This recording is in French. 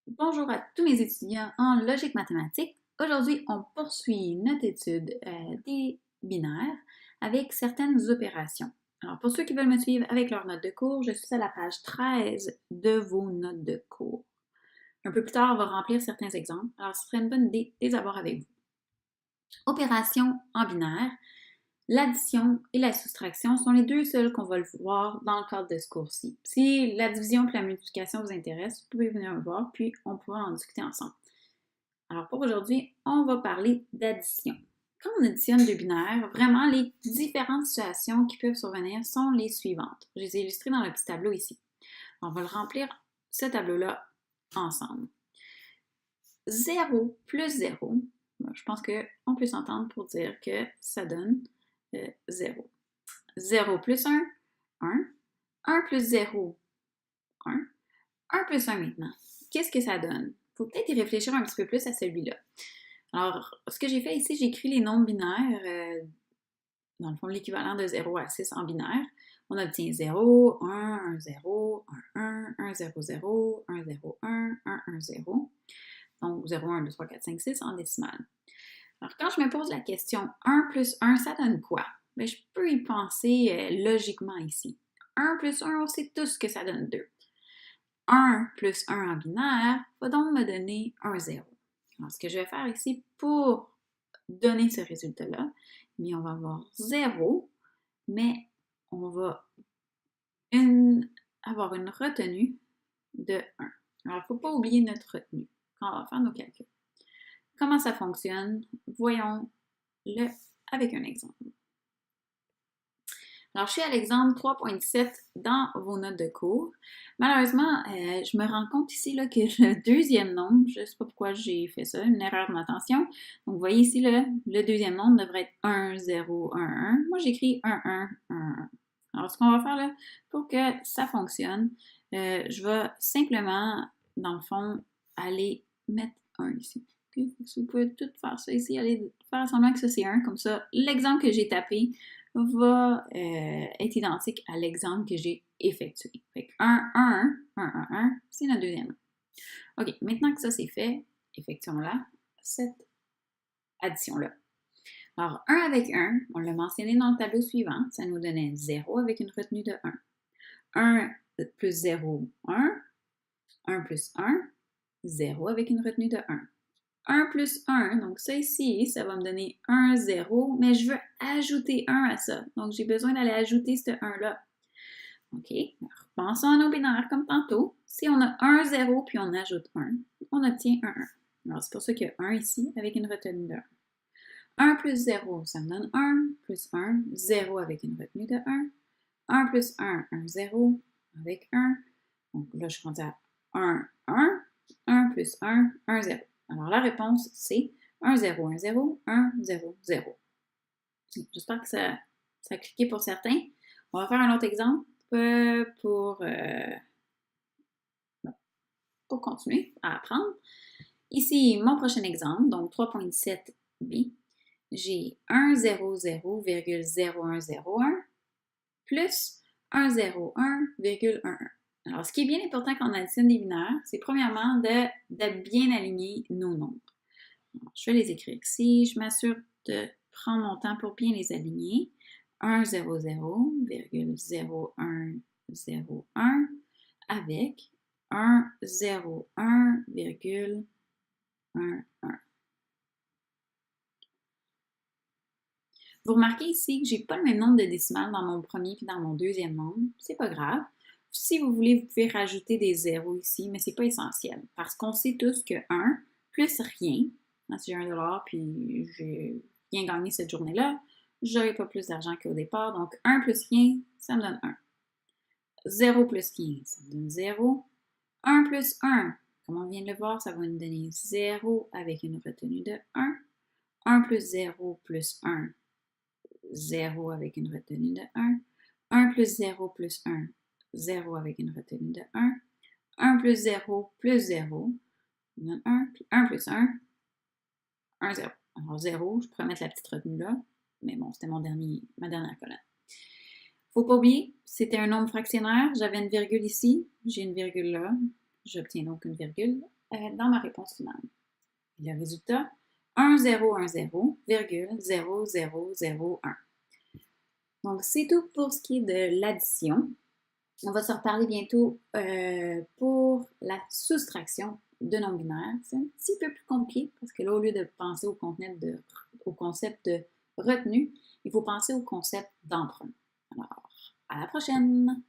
Bonjour à tous mes étudiants en logique mathématique. Aujourd'hui, on poursuit notre étude des binaires avec certaines opérations. Alors, pour ceux qui veulent me suivre avec leurs notes de cours, je suis à la page 13 de vos notes de cours. Un peu plus tard, on va remplir certains exemples. Alors, ce serait une bonne idée de les avoir avec vous. Opérations en binaire. L'addition et la soustraction sont les deux seules qu'on va le voir dans le cadre de ce cours-ci. Si la division et la multiplication vous intéressent, vous pouvez venir me voir, puis on pourra en discuter ensemble. Alors pour aujourd'hui, on va parler d'addition. Quand on additionne deux binaires, vraiment les différentes situations qui peuvent survenir sont les suivantes. Je les ai illustrées dans le petit tableau ici. On va le remplir, ce tableau-là, ensemble. 0 plus 0, je pense qu'on peut s'entendre pour dire que ça donne 0. 0 plus 1, 1. 1 plus 0, 1. 1 plus 1 maintenant. Qu'est-ce que ça donne? Il faut peut-être y réfléchir un petit peu plus à celui-là. Alors, ce que j'ai fait ici, j'ai écrit les nombres binaires, dans le fond, l'équivalent de 0 à 6 en binaire. On obtient 0, 1, 1, 0, 1, 1, 1, 0, 0, 1, 0, 1, 1, 1, 0. Donc, 0, 1, 2, 3, 4, 5, 6 en décimale. Alors, quand je me pose la question 1 plus 1, ça donne quoi? Bien, je peux y penser logiquement ici. 1 plus 1, on sait tous que ça donne 2. 1 plus 1 en binaire va donc me donner un 0. Alors, ce que je vais faire ici pour donner ce résultat-là, bien, on va avoir 0, mais on va avoir une retenue de 1. Alors, il ne faut pas oublier notre retenue quand on va faire nos calculs. Comment ça fonctionne? Voyons-le avec un exemple. Alors, je suis à l'exemple 3.7 dans vos notes de cours. Malheureusement, je me rends compte ici là, que le deuxième nombre, je ne sais pas pourquoi j'ai fait ça, une erreur de m'attention. Donc, vous voyez ici, le deuxième nombre devrait être 1, 0, 1, 1. Moi, j'écris 1, 1, 1, 1. Alors, ce qu'on va faire là, pour que ça fonctionne, je vais simplement, dans le fond, aller mettre 1 ici. Okay? Si vous pouvez tout faire ça ici, aller faire semblant que ça c'est 1, comme ça, l'exemple que j'ai tapé va être identique à l'exemple que j'ai effectué. Fait que 1, 1, 1, 1, 1, c'est notre deuxième. OK, maintenant que ça c'est fait, effectuons-la, cette addition-là. Alors, 1 avec 1, on l'a mentionné dans le tableau suivant, ça nous donnait 0 avec une retenue de 1. 1 plus 0, 1. 1 plus 1, 0 avec une retenue de 1. 1 plus 1, donc ça ici, ça va me donner 1, 0, mais je veux ajouter 1 à ça. Donc, j'ai besoin d'aller ajouter ce 1-là. OK, repensons à nos binaires comme tantôt. Si on a 1, 0, puis on ajoute 1, on obtient 1, 1. Alors, c'est pour ça qu'il y a 1 ici avec une retenue de 1. 1 plus 0, ça me donne 1, plus 1, 0 avec une retenue de 1. 1 plus 1, 1, 0 avec 1. Donc là, je suis rendue à 1, 1. 1 plus 1, 1, 0. Alors, la réponse, c'est 1, 0, 1, 0, 1, 0, 0. J'espère que ça a cliqué pour certains. On va faire un autre exemple pour continuer à apprendre. Ici, mon prochain exemple, donc 3.7b, j'ai 1, 0, 0, 0, 1, 0, 1 plus 1, 0, 1, 1, 1. Alors, ce qui est bien important quand on additionne des binaires, c'est premièrement de bien aligner nos nombres. Alors, je vais les écrire ici. Je m'assure de prendre mon temps pour bien les aligner. 1, 0, 0, 0, 1, 0, 1 avec 1, 0, 1, 1, 1. Vous remarquez ici que je n'ai pas le même nombre de décimales dans mon premier et dans mon deuxième nombre. C'est pas grave. Si vous voulez, vous pouvez rajouter des zéros ici, mais ce n'est pas essentiel. Parce qu'on sait tous que 1 plus rien, si j'ai 1$ puis j'ai rien gagné cette journée-là, je n'aurai pas plus d'argent qu'au départ. Donc 1 plus rien, ça me donne 1. 0 plus rien, ça me donne 0. 1 plus 1, comme on vient de le voir, ça va nous donner 0 avec une retenue de 1. 1 plus 0 plus 1, 0 avec une retenue de 1. 1 plus 0 plus 1, 0 avec une retenue de 1. 1 plus 0 plus 0, 1, puis 1 plus 1, 1, 0. Alors 0, je pourrais mettre la petite retenue là, mais bon, c'était ma dernière colonne. Faut pas oublier, c'était un nombre fractionnaire, j'avais une virgule ici, j'ai une virgule là, j'obtiens donc une virgule. dans ma réponse finale. Et le résultat, 1010,0001. Donc, c'est tout pour ce qui est de l'addition. On va se reparler bientôt pour la soustraction de nombres binaires. C'est un petit peu plus compliqué parce que là, au lieu de penser au concept de retenue, il faut penser au concept d'emprunt. Alors, à la prochaine!